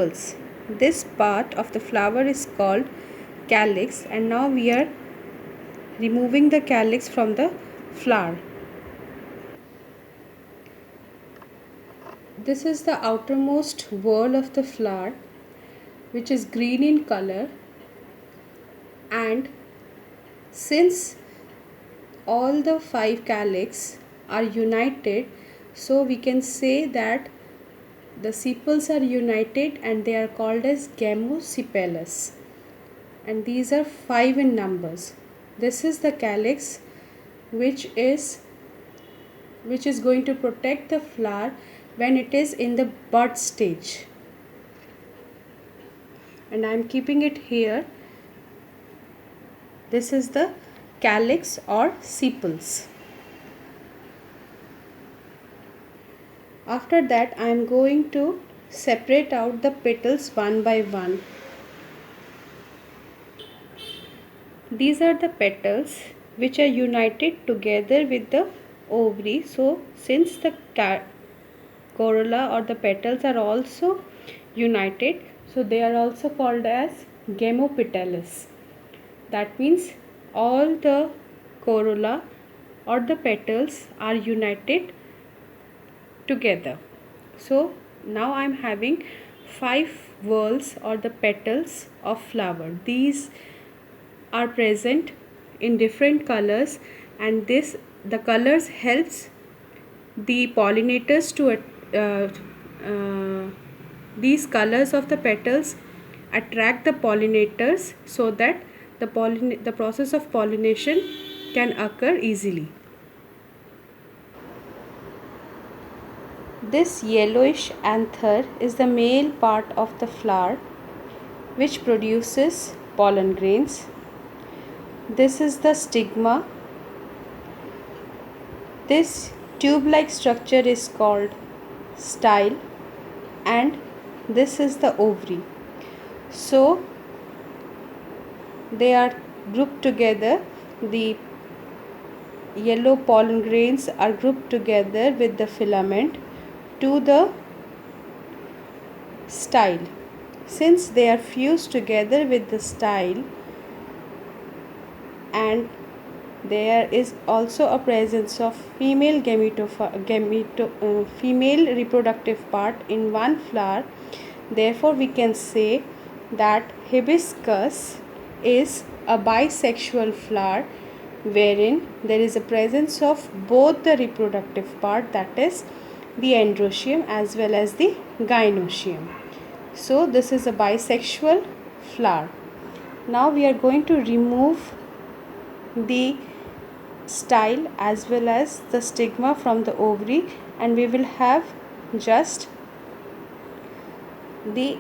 sepals. This part of the flower is called calyx, and now we are removing the calyx from the flower. This is the outermost whorl of the flower, which is green in color, and since all the 5 calyx are united, so we can say that the sepals are united and they are called as gamosepalous, and these are 5 in numbers. This is the calyx which is going to protect the flower when it is in the bud stage, and I am keeping it here. This is the calyx or sepals. After that, I am going to separate out the petals one by one. These are the petals which are united together with the ovary. So since the corolla or the petals are also united, so they are also called as gamopetalous. That means all the corolla or the petals are united together. So now I am having 5 whorls or the petals of flower. These are present in different colors, and the colors helps the pollinators to these colors of the petals attract the pollinators, so that the process of pollination can occur easily. This yellowish anther is the male part of the flower which produces pollen grains. This is the stigma. This tube-like structure is called style, and this is the ovary. So they are grouped together. The yellow pollen grains are grouped together with the filament to the style. Since they are fused together with the style, and there is also a presence of female female reproductive part in one flower, therefore we can say that hibiscus is a bisexual flower wherein there is a presence of both the reproductive part, that is the androecium as well as the gynoecium. So this is a bisexual flower. Now we are going to remove the style as well as the stigma from the ovary, and we will have just the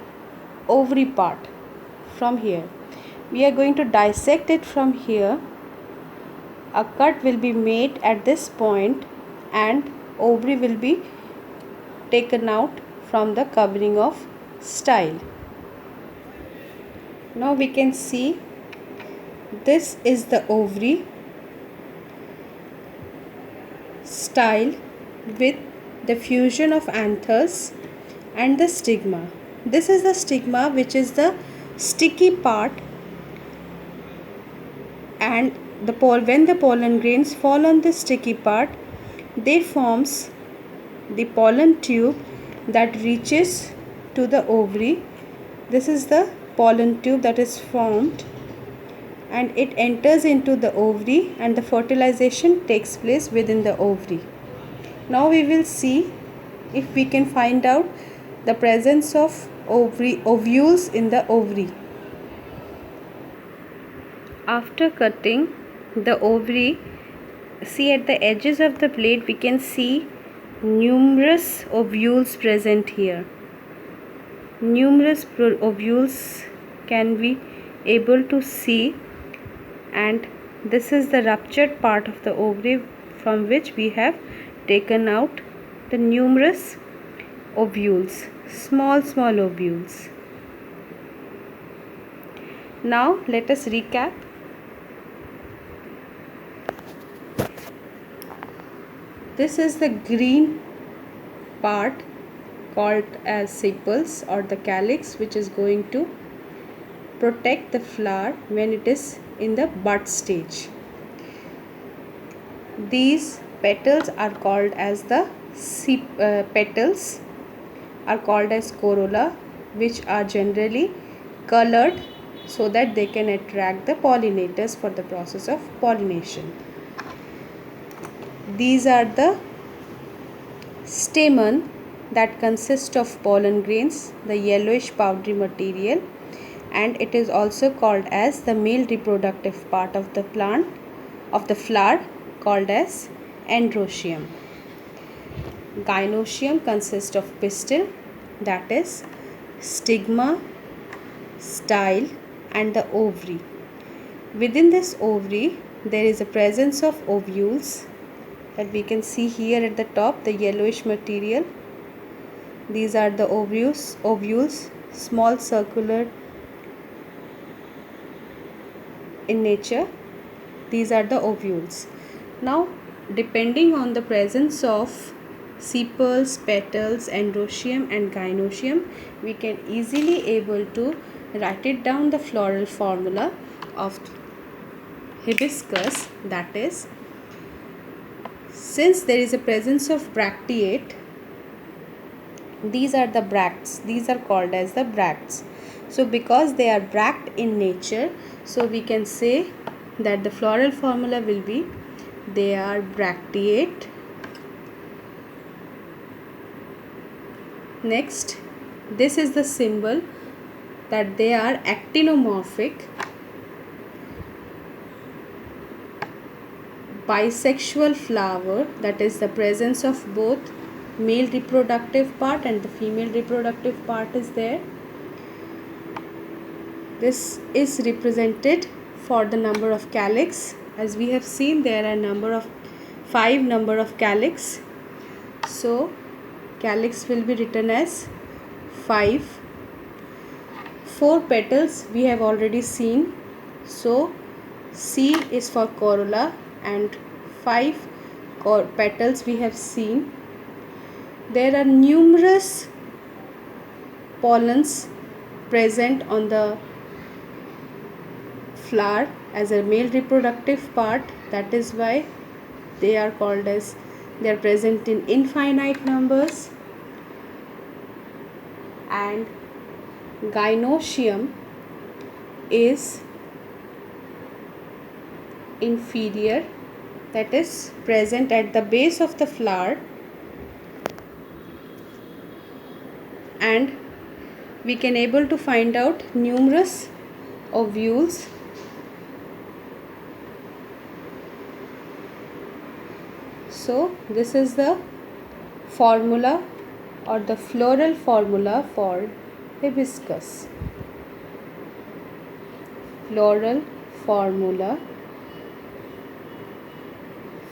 ovary part from here. We are going to dissect it from here. A cut will be made at this point, and ovary will be taken out from the covering of style. Now we can see this is the ovary, style with the fusion of anthers, and the stigma. This is the stigma, which is the sticky part, and when the pollen grains fall on the sticky part, they forms the pollen tube that reaches to the ovary. This is the pollen tube that is formed, and it enters into the ovary, and the fertilization takes place within the ovary. Now we will see if we can find out the presence of ovules in the ovary. After cutting the ovary, see at the edges of the blade we can see numerous ovules present here. Numerous ovules can be able to see, and this is the ruptured part of the ovary from which we have taken out the numerous ovules, small ovules. Now let us recap. This is the green part called as sepals or the calyx, which is going to protect the flower when it is in the bud stage. These petals are called as the petals are called as corolla, which are generally colored so that they can attract the pollinators for the process of pollination. These are the stamen that consist of pollen grains, the yellowish powdery material, and it is also called as the male reproductive part of the plant of the flower, called as androecium. Gynoecium consists of pistil, that is stigma, style, and the ovary. Within this ovary there is a presence of ovules that we can see here at the top, the yellowish material. These are the ovules, small circular in nature. These are the ovules. Now, depending on the presence of sepals, petals, androecium and gynoecium, we can easily able to write it down the floral formula of hibiscus. That is, since there is a presence of bracteate, these are the bracts. These are called as the bracts. So because they are bract in nature, so we can say that the floral formula will be they are bracteate. Next, this is the symbol that they are actinomorphic, bisexual flower, that is the presence of both male reproductive part and the female reproductive part is there. This is represented for the number of calyx. As we have seen, there are 5 number of calyx. So calyx will be written as 5. 4 petals we have already seen. So C is for corolla and 5 petals we have seen. There are numerous pollens present on the flower as a male reproductive part. That is why they are called as, they are present in infinite numbers. And gynoecium is inferior, that is present at the base of the flower, and we can able to find out numerous ovules. So this is the formula or the floral formula for hibiscus. Floral formula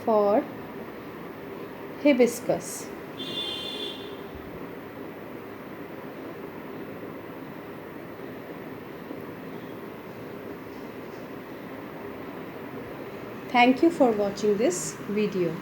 for hibiscus. Thank you for watching this video.